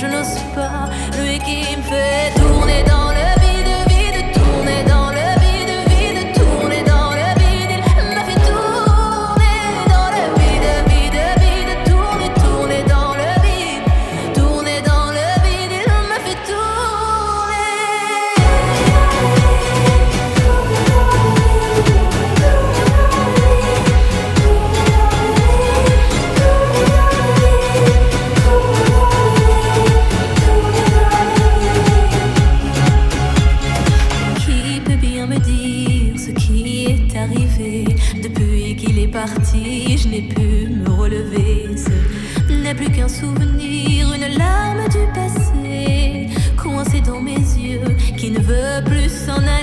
je n'ose pas. Lui qui me fait tourner dans le vide, vide, tourner dans le vide, vide, tourner dans le vide. Il m'a fait tourner dans le vide, vide, vide, tourner, tourner dans le vide, tourner dans le vide. Il m'a fait tourner. Depuis qu'il est parti, je n'ai pu me relever. Ce n'est plus qu'un souvenir, une larme du passé, coincée dans mes yeux, qui ne veut plus s'en aller.